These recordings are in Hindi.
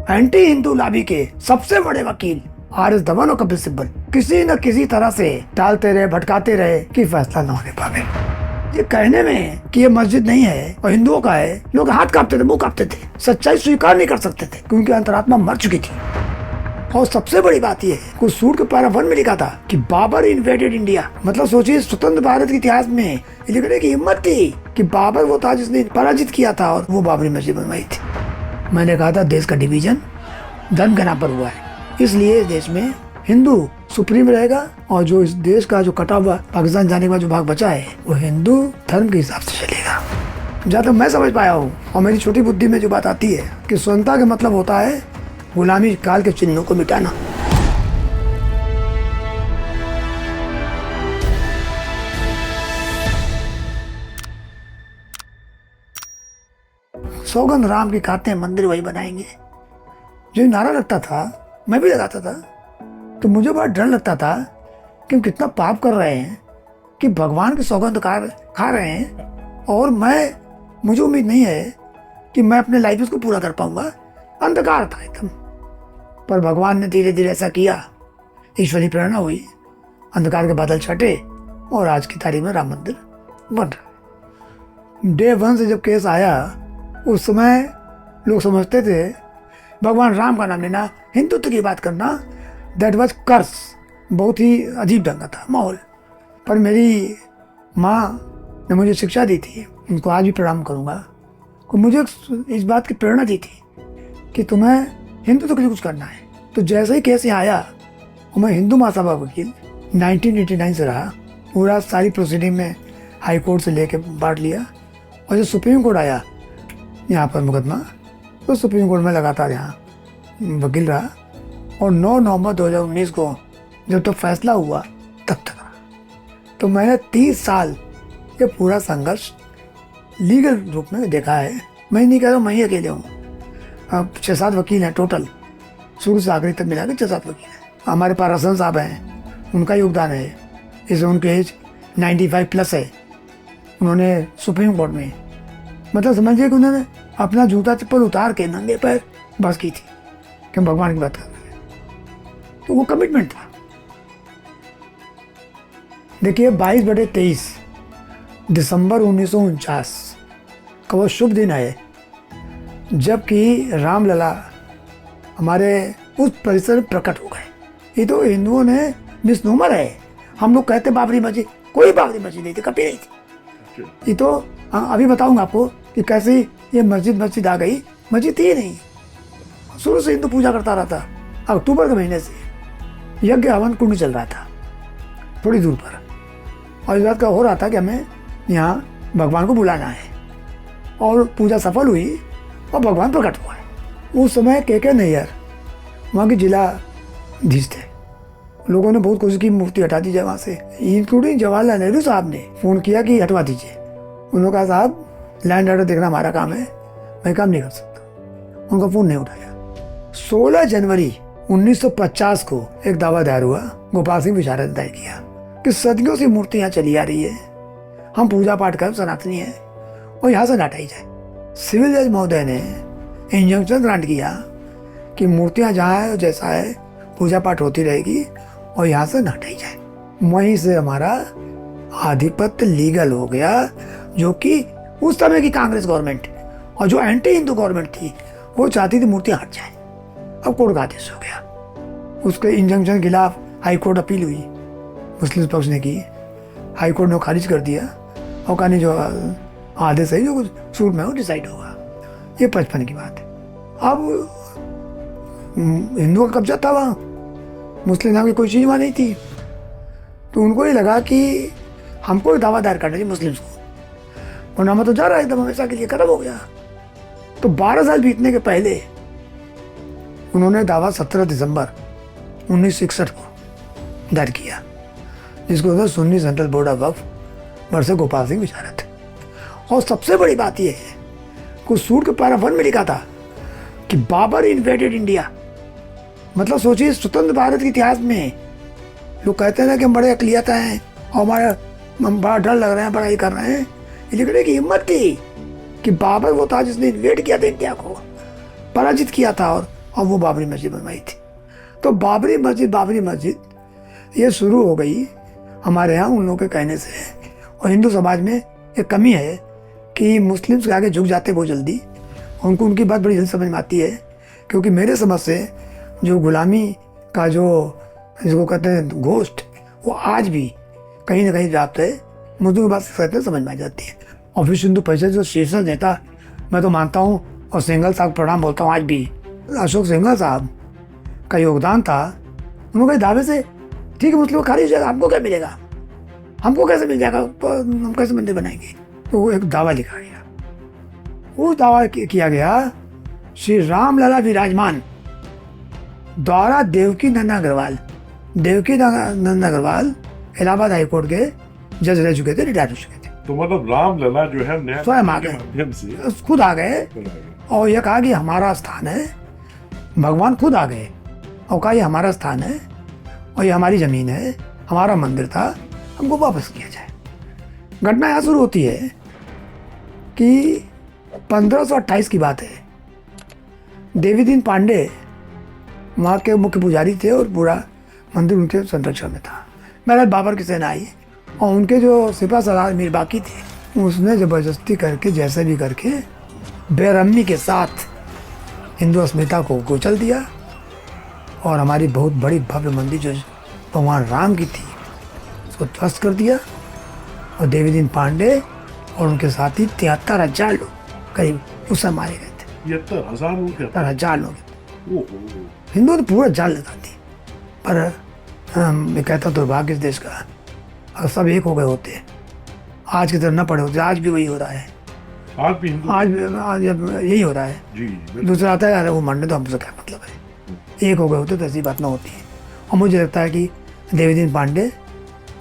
एंटी हिंदू लॉबी के सबसे बड़े वकील आर एस धवन और कपिल सिब्बल किसी न किसी तरह से टालते रहे, भटकाते रहे कि फैसला न होने पावे। ये कहने में कि ये मस्जिद नहीं है और हिंदुओं का है, लोग हाथ कांपते थे, मुंह कांपते थे, सच्चाई स्वीकार नहीं कर सकते थे क्योंकि अंतरात्मा मर चुकी थी। और सबसे बड़ी बात यह है, कुछ सूट के पैरा 1 में लिखा था कि बाबर इन्वेडेड इंडिया। मतलब सोचिए, स्वतंत्र भारत के इतिहास में लिखने की हिम्मत थी कि बाबर वो था जिसने पराजित किया था और वो बाबरी मस्जिद बनवाई थी। मैंने कहा था देश का डिवीजन धर्म के नाम पर हुआ है, इसलिए इस देश में हिंदू सुप्रीम रहेगा और जो इस देश का जो कटा हुआ पाकिस्तान जाने के बाद जो भाग बचा है वो हिंदू धर्म के हिसाब से चलेगा। जहाँ तक मैं समझ पाया हूँ और मेरी छोटी बुद्धि में जो बात आती है कि स्वतंत्रता का मतलब होता है गुलामी काल के चिन्हों को मिटाना। सौगंध राम की खाते हैं, मंदिर वही बनाएंगे। जो नारा लगता था मैं भी लगाता था, तो मुझे बड़ा डर लगता था कि हम कितना पाप कर रहे हैं कि भगवान की सौगंध खा रहे हैं और मुझे उम्मीद नहीं है कि मैं अपने लाइफ उसको पूरा कर पाऊंगा। अंधकार था एकदम, पर भगवान ने धीरे धीरे ऐसा किया, ईश्वरी प्रेरणा हुई, अंधकार के बादल छटे और आज की तारीख में राम मंदिर बन रहा है। डे 1 से जब केस आया उस समय लोग समझते थे भगवान राम का नाम लेना, हिंदुत्व की बात करना, दैट वाज कर्स। बहुत ही अजीब ढंग का था माहौल। पर मेरी माँ ने मुझे शिक्षा दी थी, उनको आज भी प्रणाम करूँगा, कि मुझे इस बात की प्रेरणा दी थी कि तुम्हें हिंदुत्व के लिए कुछ करना है। तो जैसे ही केस यहाँ आया और मैं हिंदू महासभा वकील 1989 से रहा, पूरा सारी प्रोसीडिंग में हाई कोर्ट से लेके बांट लिया। और जब सुप्रीम कोर्ट आया यहाँ पर मुकदमा, तो सुप्रीम कोर्ट में लगातार यहाँ वकील रहा और 9 नवंबर 2019 को जब तक फैसला हुआ तब तक रहा। तो मैंने 30 साल ये पूरा संघर्ष लीगल रूप में देखा है। मैं नहीं कह रहा हूँ मैं ही अकेले हूँ, अब 6-7 वकील हैं टोटल, शुरू से आखिरी तक मिला के 6-7 वकील हैं। हमारे पास रसन साहब हैं, उनका योगदान है, इसे उनके एज 95 प्लस है। उन्होंने सुप्रीम कोर्ट में मतलब समझिए कि उन्होंने अपना जूता चप्पल उतार के नंगे पैर बस की थी कि हम भगवान की बात कर रहे हैं। तो वो कमिटमेंट था। देखिए 22/23 दिसंबर 1949 का वो शुभ दिन है जबकि रामलला हमारे उस परिसर में प्रकट हो गए। ये तो हिंदुओं ने मिसनोमर है। हम लोग कहते बाबरी मस्जिद, कोई बाबरी मस्जिद नहीं थी, कभी नहीं थी। ये तो अभी बताऊंगा आपको कि कैसे ये मस्जिद आ गई। मस्जिद थी नहीं, शुरू से हिंदू पूजा करता रहा था। अक्टूबर के महीने से यज्ञ हवन कुंड चल रहा था थोड़ी दूर पर, और इस बात का हो रहा था कि हमें यहाँ भगवान को बुलाना है, और पूजा सफल हुई और भगवान प्रकट हुआ है। उस समय के नैयर वहाँ के जिलाधीश थे। लोगों ने बहुत कोशिश की मूर्ति हटा दी जाए वहाँ से, इंक्लूडिंग जवाहरलाल नेहरू साहब ने फ़ोन किया कि हटवा दीजिए। उन्होंने कहा साहब लैंड ऑर्डर देखना हमारा काम है, मैं काम नहीं कर सकता। उनका फ़ोन नहीं उठाया। 16 जनवरी 1950 को एक दावा दायर हुआ, गोपाल सिंह विशारद ने दायर किया कि सदियों से मूर्ति यहाँ चली आ रही है, हम पूजा पाठ कर सनातनी है और यहाँ से हटाई जाए। सिविल जज महोदय ने इंजंक्शन ग्रांट किया कि मूर्तियाँ जहाँ है जैसा है पूजा पाठ होती रहेगी और यहाँ से न हटाई जाए। वहीं से हमारा आधिपत्य लीगल हो गया, जो कि उस समय की कांग्रेस गवर्नमेंट और जो एंटी हिंदू गवर्नमेंट थी वो चाहती थी मूर्तियाँ हट जाए। अब कोर्ट का आदेश हो गया। उसके इंजंक्शन के खिलाफ हाई कोर्ट अपील हुई, मुस्लिम पक्ष ने की, हाई कोर्ट ने खारिज कर दिया और कहा नहीं, जो आदेश है जो कुछ सूट में वो डिसाइड होगा। ये 55 की बात है। अब हिंदुओं का कब्जा था वहाँ, मुस्लिम नाम की कोई चीज़ वहाँ नहीं थी। तो उनको ये लगा कि हमको एक दावा दायर करना चाहिए मुस्लिम्स को, और नामा तो जा रहा है एकदम हमेशा के लिए, खत्म हो गया। तो 12 साल बीतने के पहले उन्होंने दावा 17 दिसंबर 1961 को दायर किया, जिसको Sunni central board of Waqf versus Gopal Singh Visharad. और सबसे बड़ी बात यह है कि सूट के पैरा 1 में लिखा था कि बाबर इन्वेडेड इंडिया। मतलब सोचिए, स्वतंत्र भारत के इतिहास में लोग कहते हैं ना कि हम बड़े अकलियत हैं और हम बड़ा डर लग रहे हैं, बड़ा ये कर रहे हैं। ये लिखने की हिम्मत थी कि बाबर वो था जिसने इन्वेड किया था इंडिया को, पराजित किया था और वो बाबरी मस्जिद बनवाई थी। तो बाबरी मस्जिद ये शुरू हो गई हमारे यहाँ उन लोगों के कहने से। और हिंदू समाज में एक कमी है कि मुस्लिम्स के आगे झुक जाते बहुत जल्दी, उनको उनकी बात बड़ी जल्दी समझ में आती है। क्योंकि मेरे समझ से जो गुलामी का जो जिसको कहते हैं घोस्ट, वो आज भी कहीं ना कहीं व्याप्त है। मुझे की बात कहते समझ में आ जाती है। और विश्व हिंदू परिषद जो शीर्ष नेता मैं तो मानता हूँ, और सिंघल साहब प्रणाम बोलता हूँ आज भी। अशोक सिंघल साहब का योगदान था। उन्होंने दावे से ठीक है मुस्लिम खारिज हो जाएगा, हमको क्या मिलेगा, हमको कैसे मिल जाएगा, हम कैसे मंदिर बनाएंगे। तो वो एक दावा लिखा गया। वो दावा किया गया श्री राम लला विराजमान द्वारा देवकी नंदन अग्रवाल इलाहाबाद हाईकोर्ट के जज रह चुके थे, रिटायर हो चुके थे। तो मतलब राम लला जो है स्वयं आ गए, खुद आ गए और ये कहा कि हमारा स्थान है। भगवान खुद आ गए और कहा ये हमारा स्थान है और ये हमारी जमीन है, हमारा मंदिर था, हमको वापस किया जाए। घटना यहाँ शुरू होती है कि 1528 की बात है। देवीदीन पांडे वहाँ के मुख्य पुजारी थे और पूरा मंदिर उनके संरक्षण में था। मेरठ बाबर की सेना आई और उनके जो सिपा सलार मीर बाकी थे, उसने ज़बरदस्ती करके जैसे भी करके बेरहमी के साथ हिंदू अस्मिता को कुचल दिया और हमारी बहुत बड़ी भव्य मंदिर जो भगवान राम की थी उसको ध्वस्त कर दिया। और देवीदीन पांडे और उनके साथी 73,000 लोग करीब उस समय मारे गए थे। 73,000 लोग हिंदुओं ने पूरा जाल लगा दी। पर मैं कहता दुर्भाग्य इस देश का, अगर सब एक हो गए होते, आज की तरह न पड़े होते। आज भी वही हो रहा है, आज यही हो रहा है जी। दूसरा आता है यार वो मानने, तो हमसे क्या मतलब है। एक हो गए होते तो ऐसी बात ना होती है। और मुझे लगता है कि देवीदीन पांडे,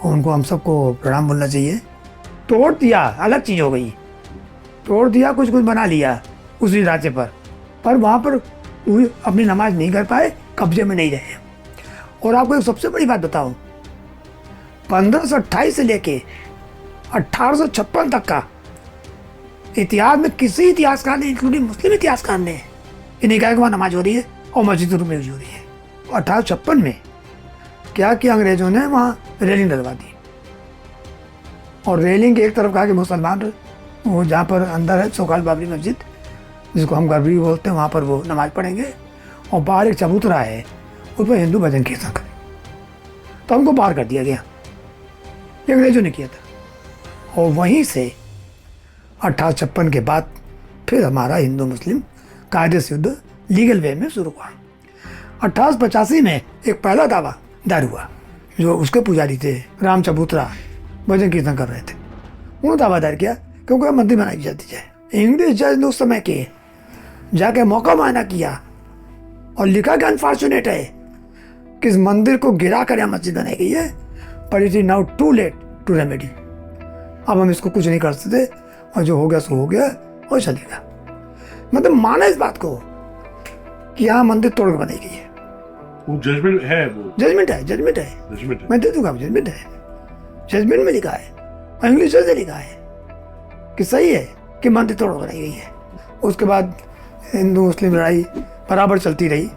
उनको हम सबको प्रणाम बोलना चाहिए। तोड़ दिया अलग चीज़ हो गई, तोड़ दिया, कुछ बना लिया उसी ढांचे पर वहाँ पर अपनी नमाज नहीं कर पाए, कब्जे में नहीं रहे। और आपको एक सबसे बड़ी बात बताऊं, 1528 से लेके 1856 तक का इतिहास में किसी इतिहासकार ने, इंक्लूडिंग मुस्लिम इतिहासकार ने, ये नहीं कहा कि वहाँ नमाज हो रही है और मस्जिद में भी हो रही है। 1856 में क्या किया अंग्रेजों ने, वहाँ रेलिंग डलवा दी और रेलिंग के एक तरफ कहा कि मुसलमान वो जहाँ पर अंदर है सोकाल बाबरी मस्जिद, जिसको हम गरबी बोलते हैं, वहाँ पर वो नमाज पढ़ेंगे। और बाहर एक चबूतरा है, उस पर हिंदू भजन कीर्तन करें। तो हमको बाहर कर दिया गया, ये अंग्रेजों ने किया था। और वहीं से 1856 के बाद फिर हमारा हिंदू मुस्लिम कायदे से युद्ध लीगल वे में शुरू हुआ। 1885 में एक पहला दावा दायर हुआ, जो उसके पुजारी थे राम चबूतरा भजन कीर्तन कर रहे थे, उन्होंने दावा दायर किया क्योंकि मंदिर बनाई जाती जाए। इंग्लिश जज ने उस समय के जाके मौका मायना किया और लिखा कि अनफॉर्चुनेट है कि इस मंदिर को गिरा कर यहाँ मस्जिद बनाई गई है, पर it is now too late to remedy. अब हम इसको कुछ नहीं कर सकते और जो हो गया सो हो गया और चलेगा। मतलब माना इस बात को कि यहाँ मंदिर तोड़ कर बनाई गई है। वो जजमेंट है, वो जजमेंट है। मैं दे दूंगा, जजमेंट है, जजमेंट में लिखा है और इंग्लिश से लिखा है कि सही है कि मंदिर तोड़ बनाई गई है। उसके बाद हिंदू मुस्लिम लड़ाई बराबर चलती रही।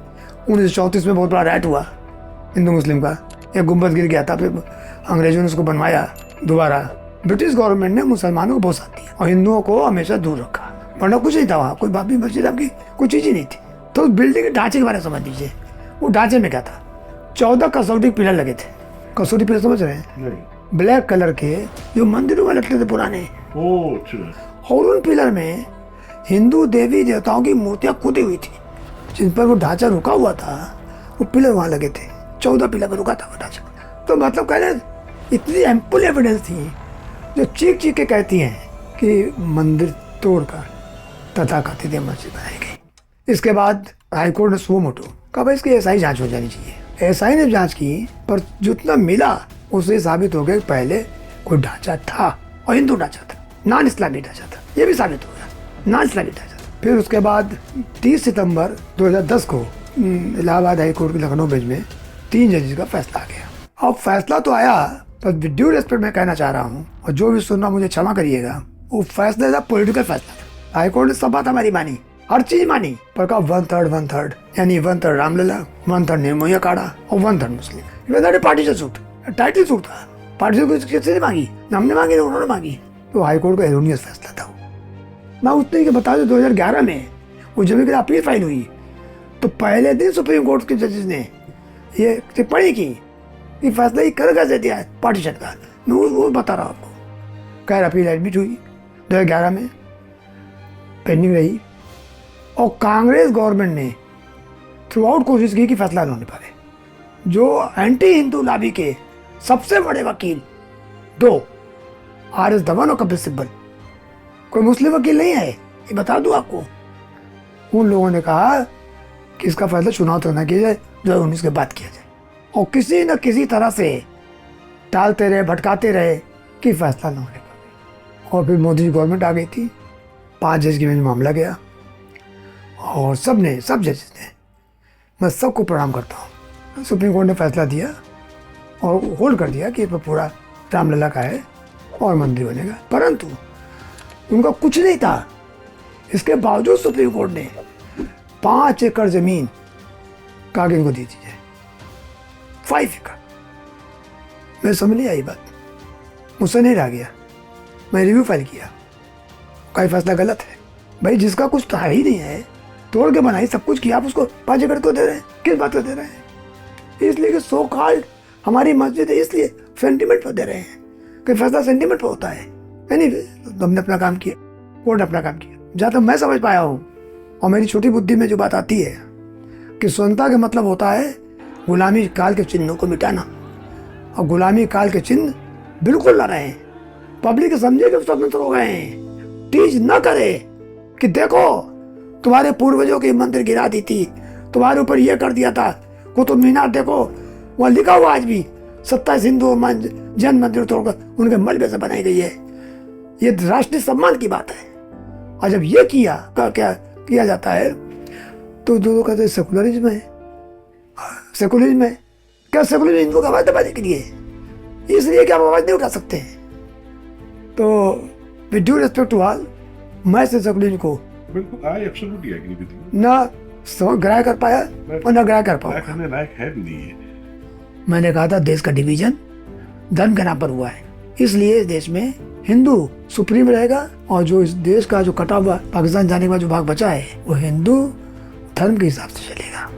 1934 में बहुत बड़ा राइट हुआ हिंदू मुस्लिम का, एक गुंबद गिर गया था, फिर अंग्रेजों ने उसको बनवाया दोबारा। ब्रिटिश गवर्नमेंट ने मुसलमानों को बहुत साथ दिया और हिंदुओं को हमेशा दूर रखा, वरना कुछ नहीं था वहाँ, कोई बाबरी मस्जिद आपकी कोई चीज़ ही नहीं थी। तो उस बिल्डिंग के ढांचे के बारे में समझ लीजिए, वो ढांचे में क्या था, 14 कसौटी पिलर लगे थे। कसौटी पिलर समझ रहे हैं, ब्लैक कलर के जो मंदिरों में लगते थे पुराने। और उन पिलर में हिंदू देवी देवताओं की मूर्तियां खुदी हुई थी, जिन पर वो ढांचा रुका हुआ था। वो पिलर वहां लगे थे, 14 पिलर पर रुका था वो ढांचा। तो मतलब कहने इतनी एम्पल एविडेंस थी जो चीख चीख के कहती हैं कि मंदिर तोड़कर तथाकथित मस्जिद बनाई गई। इसके बाद हाईकोर्ट ने सुओ मोटो कहा भाई इसकी एसआई जांच हो जानी चाहिए। एसआई ने जांच की, पर जितना मिला उससे साबित हो गया पहले कोई ढांचा था और हिंदू ढांचा था, नॉन इस्लामी ढांचा था। ये भी साबित हो गया, नॉन इस्लामी ढांचा था। फिर उसके बाद 30 सितंबर 2010 को इलाहाबाद हाईकोर्ट के लखनऊ बेंच में 3 जजेस का फैसला आ गया। अब फैसला तो आया, पर विद ड्यू रिस्पेक्ट मैं कहना चाह रहा हूँ, और जो भी सुनना मुझे क्षमा करिएगा, वो फैसला था पॉलिटिकल फैसला था। हाईकोर्ट ने सब बात हमारी मानी हर चीज मानी, पर कहा 1/3 यानी 1/3 रामलला, 1/3 निर्मोही अखाड़ा और 1/3 मुस्लिम। पार्टीशन सूट, टाइटल सूट था। पार्टीशन को किसने मांगी? हमने मांगी, उन्होंने मांगी। तो हाईकोर्ट का एरोनियस फैसला था। मैं उतने के बता दूं 2011 में वो जब एक अपील फाइल हुई तो पहले दिन सुप्रीम कोर्ट के जजेस ने ये टिप्पणी की कि फैसला ये कर कैसे दिया है पार्टीशन का। मैं वो बता रहा हूँ आपको। खैर अपील एडमिट हुई 2011 में, पेंडिंग रही और कांग्रेस गवर्नमेंट ने थ्रू आउट कोशिश की कि फैसला न होने पाए। जो एंटी हिंदू लॉबी के सबसे बड़े वकील दो, RS धवन और कपिल सिब्बल, कोई मुस्लिम वकील नहीं है, ये बता दूं आपको। उन लोगों ने कहा कि इसका फैसला चुनाव तक न किया जाए, 2019 के बाद किया जाए, और किसी न किसी तरह से टालते रहे, भटकाते रहे कि फैसला न होने पाए। और फिर मोदी गवर्नमेंट आ गई थी, 5 जज की बेंच में मामला गया और सब जजेस ने, मैं सबको प्रणाम करता हूँ, सुप्रीम कोर्ट ने फैसला दिया और होल्ड कर दिया कि ये पूरा रामलला का है और मंदिर बनेगा। परंतु उनका कुछ नहीं था, इसके बावजूद सुप्रीम कोर्ट ने 5 एकड़ जमीन कागज इनको दी थी, 5 एकड़। मैं समझ नहीं आई बात, मुझसे नहीं रह गया, मैं रिव्यू फाइल किया, कई फैसला गलत है। भाई जिसका कुछ था ही नहीं है, तोड़ के बनाई, सब कुछ किया, आप उसको 5 एकड़ को दे रहे हैं, किस बात को दे रहे हैं? इसलिए कि सो कॉल्ड हमारी मस्जिद है, इसलिए सेंटिमेंट पर दे रहे हैं कि फैसला सेंटिमेंट पर होता है। तो हमने अपना काम किया, कोर्ट ने अपना काम किया। जहाँ तक मैं समझ पाया हूँ और मेरी छोटी बुद्धि में जो बात आती है कि स्वतंत्रता का मतलब होता है गुलामी काल के चिन्हों को मिटाना, और गुलामी काल के चिन्ह बिल्कुल न रहे। पब्लिक समझे कि स्वतंत्र हो गए हैं, टीच न करे कि देखो तुम्हारे पूर्वजों की मंदिर गिरा दी थी, तुम्हारे ऊपर ये कर दिया था, कुतुब मीनार देखो वहाँ लिखा हुआ आज भी 27 हिंदू जैन मंदिर तोड़कर उनके मलबे से बनाई गई है। ये राष्ट्रीय सम्मान की बात है। और जब ये क्या किया जाता है तो जो कहते हैं सेकुलरिज्म है, सेकुलरिज्म है। क्या सेकुलरिज्म हिंदुओं का आवाज दबाने के लिए, इसलिए कि आप आवाज नहीं उठा सकते हैं। तो with due respect to all, मैं सेकुलरिज्म को बिल्कुल I absolutely agree with you. ना ग्रह कर पाया और ना ग्रह कर पाऊंगा। लायक है भी नहीं है। मैंने कहा था देश का डिवीजन धर्म के नाम पर हुआ है, इसलिए इस देश में हिंदू सुप्रीम रहेगा और जो इस देश का जो कटा हुआ पाकिस्तान जाने का जो भाग बचा है वो हिंदू धर्म के हिसाब से चलेगा।